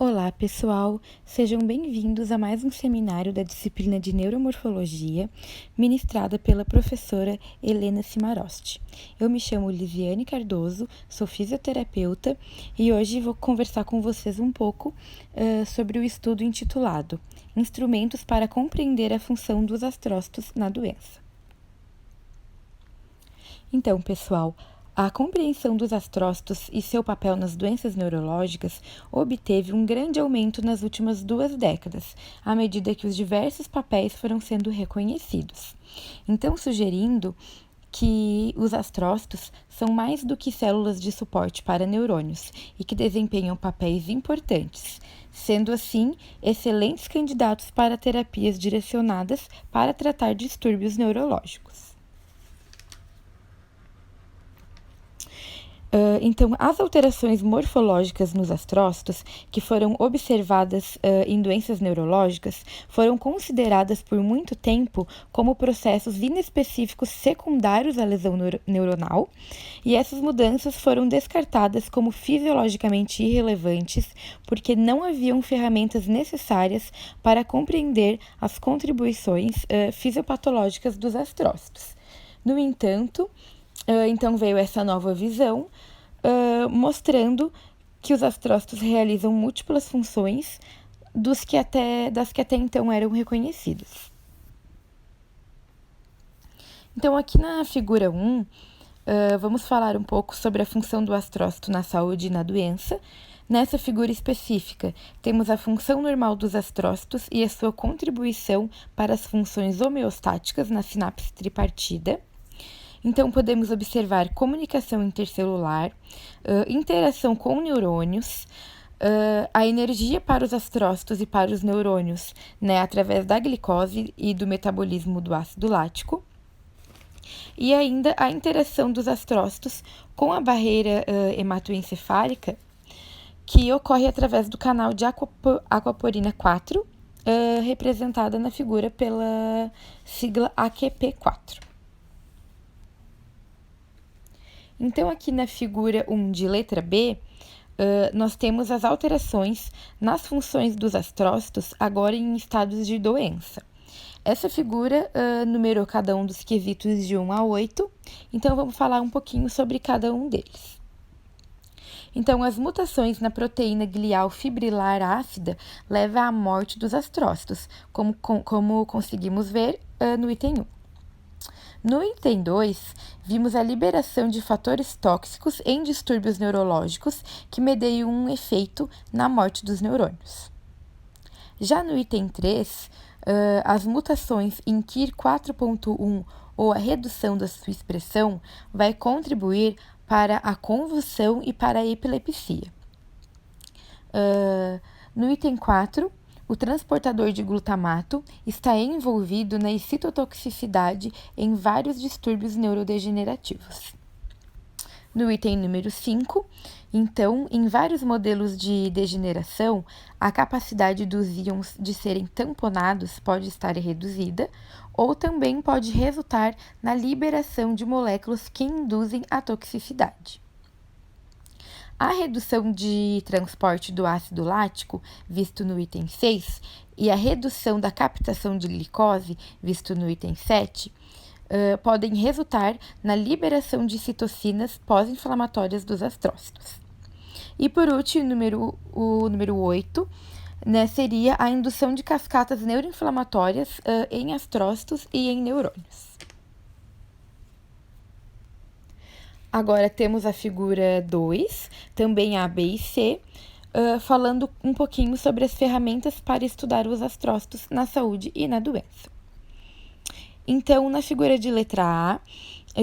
Olá, pessoal! Sejam bem-vindos a mais um seminário da disciplina de Neuromorfologia, ministrada pela professora Helena Cimarosti. Eu me chamo Lisiane Cardoso, sou fisioterapeuta e hoje vou conversar com vocês um pouco sobre o estudo intitulado Instrumentos para compreender a função dos astrócitos na doença. Então, pessoal, a compreensão dos astrócitos e seu papel nas doenças neurológicas obteve um grande aumento nas últimas 2 décadas, à medida que os diversos papéis foram sendo reconhecidos. Então, sugerindo que os astrócitos são mais do que células de suporte para neurônios e que desempenham papéis importantes, sendo assim excelentes candidatos para terapias direcionadas para tratar distúrbios neurológicos. Então, as alterações morfológicas nos astrócitos que foram observadas em doenças neurológicas foram consideradas por muito tempo como processos inespecíficos secundários à lesão neuronal, e essas mudanças foram descartadas como fisiologicamente irrelevantes porque não haviam ferramentas necessárias para compreender as contribuições fisiopatológicas dos astrócitos. No entanto, então veio essa nova visão, mostrando que os astrócitos realizam múltiplas funções das que até então eram reconhecidas. Então, aqui na figura 1, vamos falar um pouco sobre a função do astrócito na saúde e na doença. Nessa figura específica, temos a função normal dos astrócitos e a sua contribuição para as funções homeostáticas na sinapse tripartida. Então, podemos observar comunicação intercelular, interação com neurônios, a energia para os astrócitos e para os neurônios, através da glicose e do metabolismo do ácido lático, e ainda a interação dos astrócitos com a barreira hematoencefálica, que ocorre através do canal de aquaporina 4, representada na figura pela sigla AQP4. Então, aqui na figura 1 de letra B, nós temos as alterações nas funções dos astrócitos agora em estados de doença. Essa figura numerou cada um dos quesitos de 1 a 8, então vamos falar um pouquinho sobre cada um deles. Então, as mutações na proteína glial fibrilar ácida levam à morte dos astrócitos, como conseguimos ver no item 1. No item 2, vimos a liberação de fatores tóxicos em distúrbios neurológicos que medeiam um efeito na morte dos neurônios. Já no item 3, as mutações em KIR 4.1 ou a redução da sua expressão vai contribuir para a convulsão e para a epilepsia. No item 4, o transportador de glutamato está envolvido na excitotoxicidade em vários distúrbios neurodegenerativos. No item número 5, então, em vários modelos de degeneração, a capacidade dos íons de serem tamponados pode estar reduzida ou também pode resultar na liberação de moléculas que induzem a toxicidade. A redução de transporte do ácido lático, visto no item 6, e a redução da captação de glicose, visto no item 7, podem resultar na liberação de citocinas pós-inflamatórias dos astrócitos. E por último, o número 8, seria a indução de cascatas neuroinflamatórias em astrócitos e em neurônios. Agora temos a figura 2, também A, B e C, falando um pouquinho sobre as ferramentas para estudar os astrócitos na saúde e na doença. Então, na figura de letra A,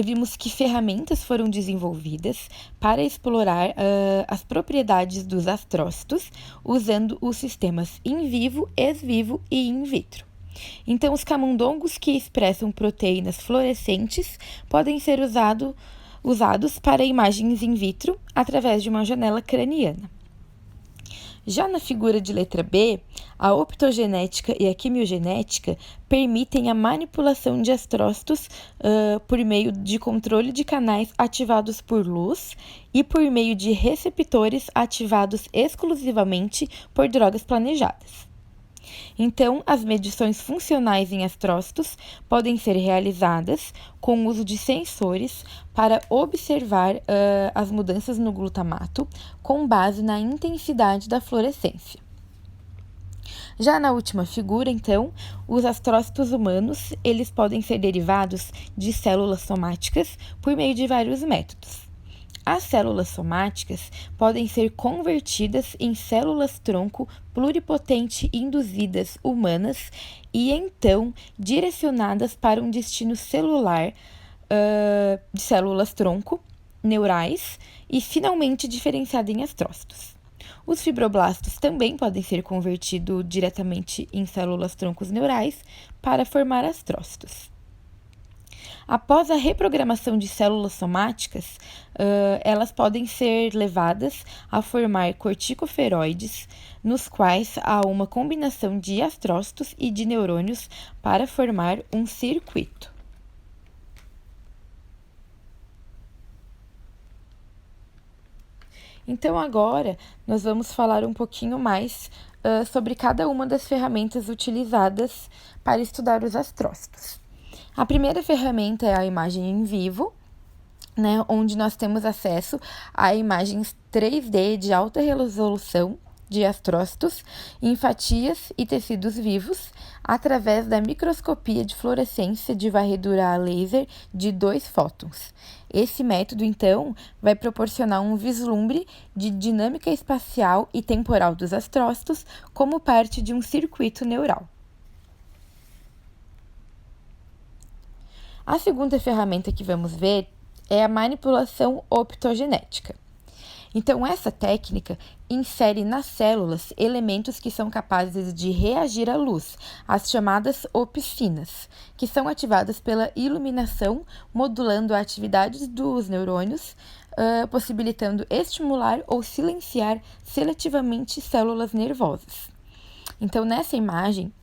vimos que ferramentas foram desenvolvidas para explorar as propriedades dos astrócitos usando os sistemas in vivo, ex vivo e in vitro. Então, os camundongos que expressam proteínas fluorescentes podem ser usados para imagens in vitro através de uma janela craniana. Já na figura de letra B, A optogenética e a quimiogenética permitem a manipulação de astrócitos por meio de controle de canais ativados por luz e por meio de receptores ativados exclusivamente por drogas planejadas. Então, as medições funcionais em astrócitos podem ser realizadas com o uso de sensores para observar as mudanças no glutamato com base na intensidade da fluorescência. Já na última figura, então, os astrócitos humanos, eles podem ser derivados de células somáticas por meio de vários métodos. As células somáticas podem ser convertidas em células-tronco pluripotente induzidas humanas e então direcionadas para um destino celular de células-tronco neurais e finalmente diferenciada em astrócitos. Os fibroblastos também podem ser convertidos diretamente em células-troncos neurais para formar astrócitos. Após a reprogramação de células somáticas, elas podem ser levadas a formar corticoferoides, nos quais há uma combinação de astrócitos e de neurônios para formar um circuito. Então, agora, nós vamos falar um pouquinho mais sobre cada uma das ferramentas utilizadas para estudar os astrócitos. A primeira ferramenta é a imagem em vivo, né, onde nós temos acesso a imagens 3D de alta resolução de astrócitos em fatias e tecidos vivos através da microscopia de fluorescência de varredura a laser de 2 fótons. Esse método, então, vai proporcionar um vislumbre de dinâmica espacial e temporal dos astrócitos como parte de um circuito neural. A segunda ferramenta que vamos ver é a manipulação optogenética. Então, essa técnica insere nas células elementos que são capazes de reagir à luz, as chamadas opsinas, que são ativadas pela iluminação, modulando a atividade dos neurônios, possibilitando estimular ou silenciar seletivamente células nervosas. Então, nessa imagem,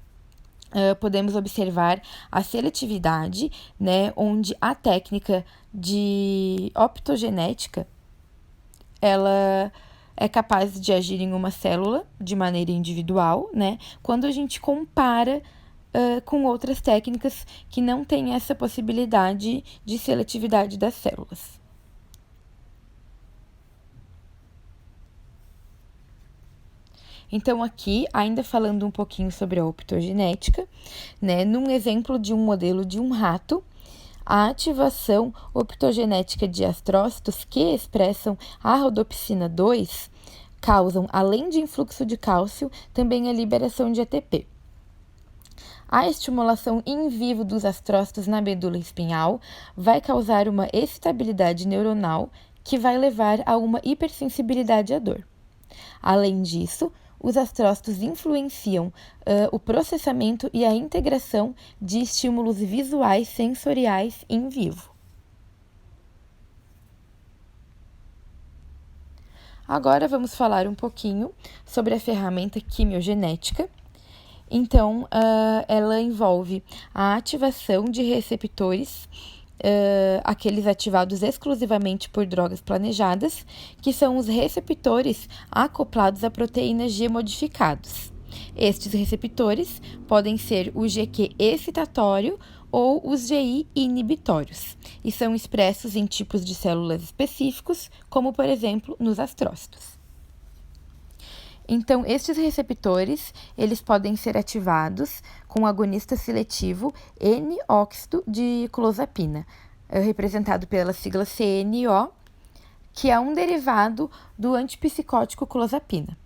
podemos observar a seletividade, né, onde a técnica de optogenética ela é capaz de agir em uma célula de maneira individual, né, quando a gente compara com outras técnicas que não têm essa possibilidade de seletividade das células. Então, aqui, ainda falando um pouquinho sobre a optogenética, né, num exemplo de um modelo de um rato, a ativação optogenética de astrócitos que expressam a rodopsina 2 causam, além de influxo de cálcio, também a liberação de ATP. A estimulação in vivo dos astrócitos na medula espinhal vai causar uma excitabilidade neuronal que vai levar a uma hipersensibilidade à dor. Além disso, os astrócitos influenciam o processamento e a integração de estímulos visuais sensoriais em vivo. Agora vamos falar um pouquinho sobre a ferramenta quimiogenética. Então, ela envolve a ativação de receptores, aqueles ativados exclusivamente por drogas planejadas, que são os receptores acoplados a proteínas G modificados. Estes receptores podem ser o GQ excitatório ou os GI inibitórios, e são expressos em tipos de células específicos, como, por exemplo, nos astrócitos. Então, estes receptores, eles podem ser ativados com o agonista seletivo N-óxido de clozapina, representado pela sigla CNO, que é um derivado do antipsicótico clozapina.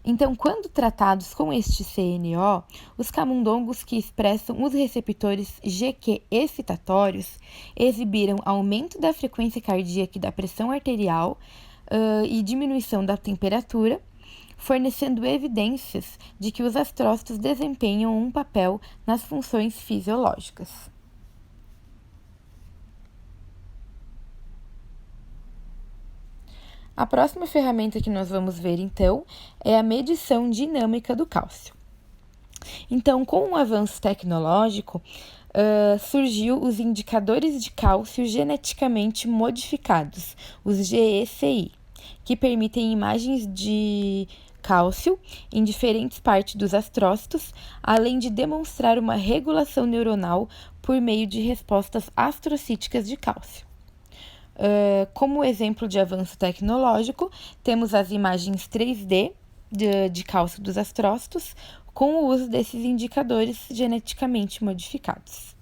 Então, quando tratados com este CNO, os camundongos que expressam os receptores GQ excitatórios exibiram aumento da frequência cardíaca e da pressão arterial e diminuição da temperatura, fornecendo evidências de que os astrócitos desempenham um papel nas funções fisiológicas. A próxima ferramenta que nós vamos ver, então, é a medição dinâmica do cálcio. Então, com o avanço tecnológico, surgiu os indicadores de cálcio geneticamente modificados, os GECI, que permitem imagens de cálcio em diferentes partes dos astrócitos, além de demonstrar uma regulação neuronal por meio de respostas astrocíticas de cálcio. Como exemplo de avanço tecnológico, temos as imagens 3D de cálcio dos astrócitos, com o uso desses indicadores geneticamente modificados.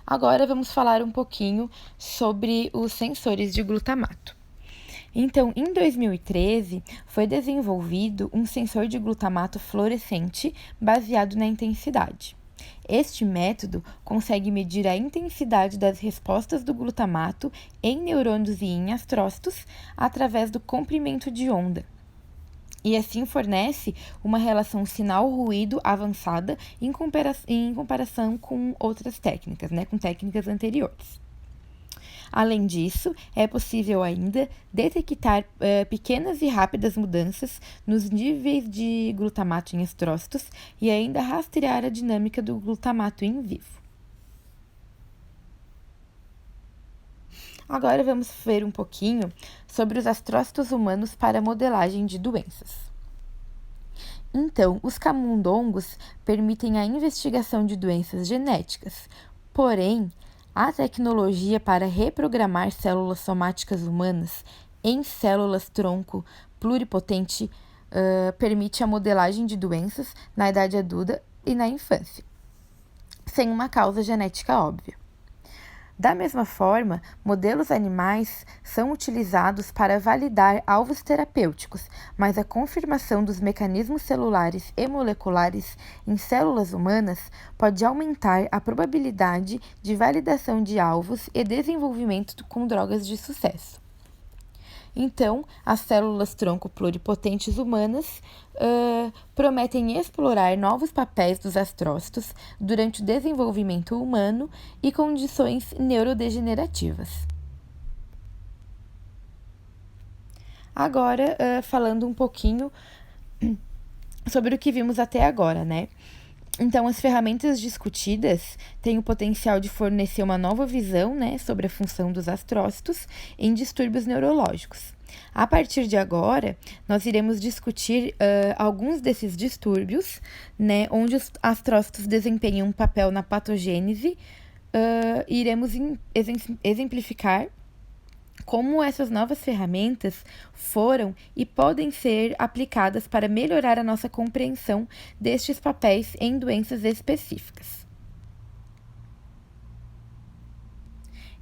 Agora vamos falar um pouquinho sobre os sensores de glutamato. Então, em 2013, foi desenvolvido um sensor de glutamato fluorescente baseado na intensidade. Este método consegue medir a intensidade das respostas do glutamato em neurônios e em astrócitos através do comprimento de onda. E assim fornece uma relação sinal-ruído avançada em comparação com outras técnicas, com técnicas anteriores. Além disso, é possível ainda detectar pequenas e rápidas mudanças nos níveis de glutamato em astrócitos e ainda rastrear a dinâmica do glutamato em vivo. Agora vamos ver um pouquinho sobre os astrócitos humanos para modelagem de doenças. Então, os camundongos permitem a investigação de doenças genéticas, porém, a tecnologia para reprogramar células somáticas humanas em células-tronco pluripotente permite a modelagem de doenças na idade adulta e na infância, sem uma causa genética óbvia. Da mesma forma, modelos animais são utilizados para validar alvos terapêuticos, mas a confirmação dos mecanismos celulares e moleculares em células humanas pode aumentar a probabilidade de validação de alvos e desenvolvimento com drogas de sucesso. Então, as células-tronco pluripotentes humanas prometem explorar novos papéis dos astrócitos durante o desenvolvimento humano e condições neurodegenerativas. Agora, falando um pouquinho sobre o que vimos até agora, Então, as ferramentas discutidas têm o potencial de fornecer uma nova visão, sobre a função dos astrócitos em distúrbios neurológicos. A partir de agora, nós iremos discutir alguns desses distúrbios, onde os astrócitos desempenham um papel na patogênese, e iremos exemplificar como essas novas ferramentas foram e podem ser aplicadas para melhorar a nossa compreensão destes papéis em doenças específicas.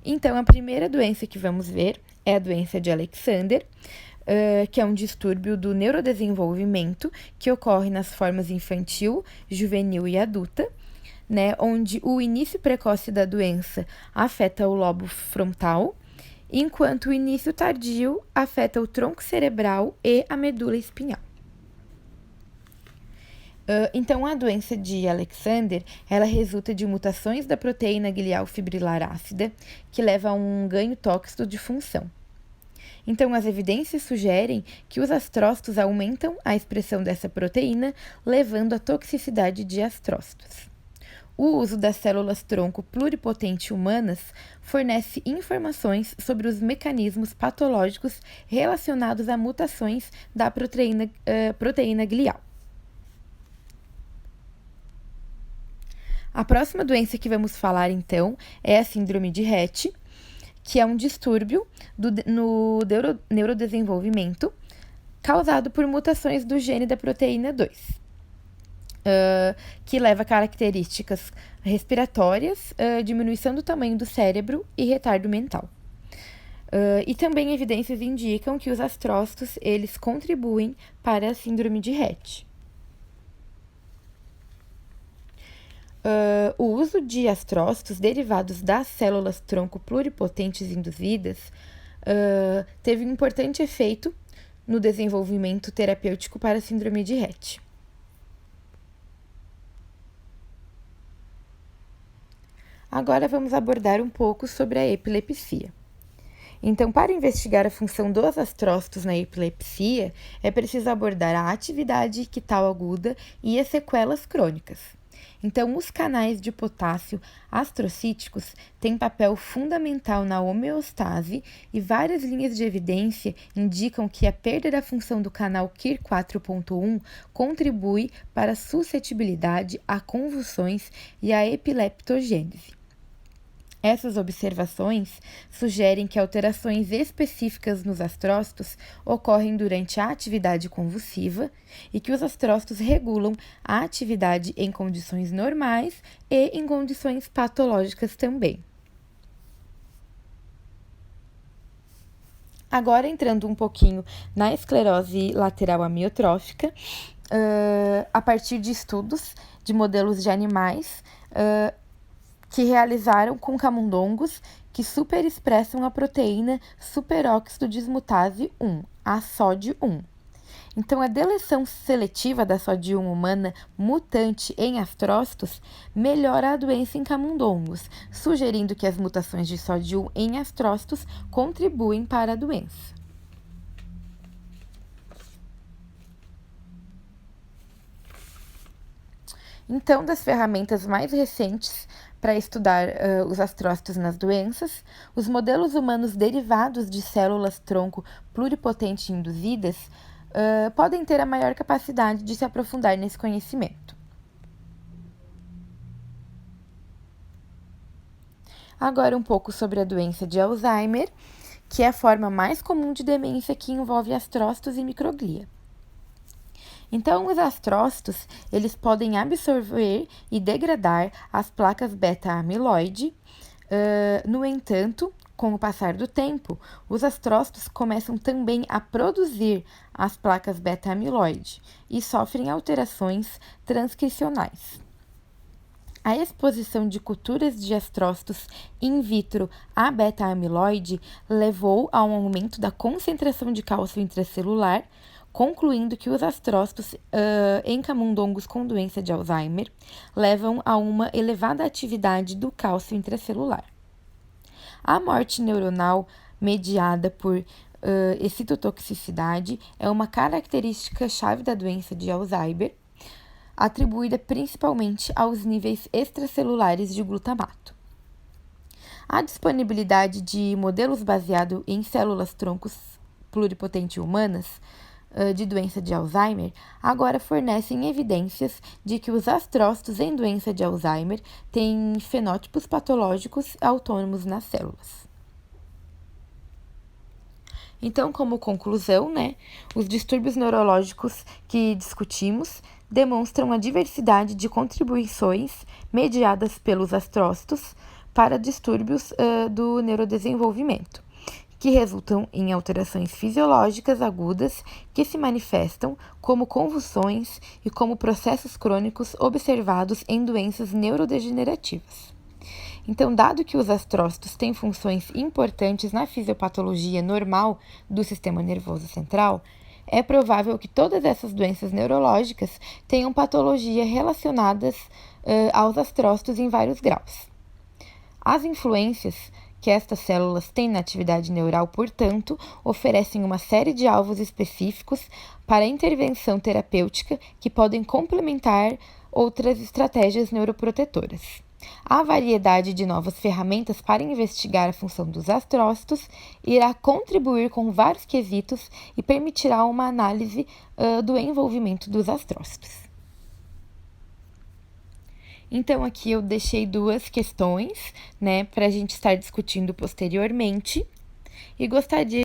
Então, a primeira doença que vamos ver é a doença de Alexander, que é um distúrbio do neurodesenvolvimento que ocorre nas formas infantil, juvenil e adulta, onde o início precoce da doença afeta o lobo frontal, enquanto o início tardio afeta o tronco cerebral e a medula espinhal. Então, a doença de Alexander, ela resulta de mutações da proteína glial fibrilar ácida, que leva a um ganho tóxico de função. Então, as evidências sugerem que os astrócitos aumentam a expressão dessa proteína, levando à toxicidade de astrócitos. O uso das células-tronco pluripotente humanas fornece informações sobre os mecanismos patológicos relacionados a mutações da proteína glial. A próxima doença que vamos falar, então, é a síndrome de Rett, que é um distúrbio no neurodesenvolvimento causado por mutações do gene da proteína 2. Que leva a características respiratórias, diminuição do tamanho do cérebro e retardo mental. E também evidências indicam que os astrócitos, eles contribuem para a síndrome de Rett. O uso de astrócitos derivados das células-tronco pluripotentes induzidas teve um importante efeito no desenvolvimento terapêutico para a síndrome de Rett. Agora vamos abordar um pouco sobre a epilepsia. Então, para investigar a função dos astrócitos na epilepsia, é preciso abordar a atividade ictal aguda e as sequelas crônicas. Então, os canais de potássio astrocíticos têm papel fundamental na homeostase e várias linhas de evidência indicam que a perda da função do canal KIR 4.1 contribui para a suscetibilidade a convulsões e a epileptogênese. Essas observações sugerem que alterações específicas nos astrócitos ocorrem durante a atividade convulsiva e que os astrócitos regulam a atividade em condições normais e em condições patológicas também. Agora, entrando um pouquinho na esclerose lateral amiotrófica, a partir de estudos de modelos de animais, que realizaram com camundongos que superexpressam a proteína superóxido dismutase 1, a SOD1. Então, a deleção seletiva da SOD1 humana mutante em astrócitos melhora a doença em camundongos, sugerindo que as mutações de SOD1 em astrócitos contribuem para a doença. Então, das ferramentas mais recentes para estudar os astrócitos nas doenças, os modelos humanos derivados de células-tronco pluripotente induzidas podem ter a maior capacidade de se aprofundar nesse conhecimento. Agora um pouco sobre a doença de Alzheimer, que é a forma mais comum de demência que envolve astrócitos e microglia. Então, os astrócitos, eles podem absorver e degradar as placas beta-amiloide. No entanto, com o passar do tempo, os astrócitos começam também a produzir as placas beta-amiloide e sofrem alterações transcricionais. A exposição de culturas de astrócitos in vitro à beta-amiloide levou a um aumento da concentração de cálcio intracelular, concluindo que os astrócitos em camundongos com doença de Alzheimer levam a uma elevada atividade do cálcio intracelular. A morte neuronal mediada por excitotoxicidade é uma característica chave da doença de Alzheimer, atribuída principalmente aos níveis extracelulares de glutamato. A disponibilidade de modelos baseados em células-troncos pluripotentes humanas de doença de Alzheimer agora fornecem evidências de que os astrócitos em doença de Alzheimer têm fenótipos patológicos autônomos nas células. Então, como conclusão, os distúrbios neurológicos que discutimos demonstram a diversidade de contribuições mediadas pelos astrócitos para distúrbios do neurodesenvolvimento, que resultam em alterações fisiológicas agudas que se manifestam como convulsões e como processos crônicos observados em doenças neurodegenerativas. Então, dado que os astrócitos têm funções importantes na fisiopatologia normal do sistema nervoso central, é provável que todas essas doenças neurológicas tenham patologia relacionadas aos astrócitos em vários graus. As influências que estas células têm na atividade neural, portanto, oferecem uma série de alvos específicos para intervenção terapêutica que podem complementar outras estratégias neuroprotetoras. A variedade de novas ferramentas para investigar a função dos astrócitos irá contribuir com vários quesitos e permitirá uma análise do envolvimento dos astrócitos. Então, aqui eu deixei duas questões, para a gente estar discutindo posteriormente, e gostaria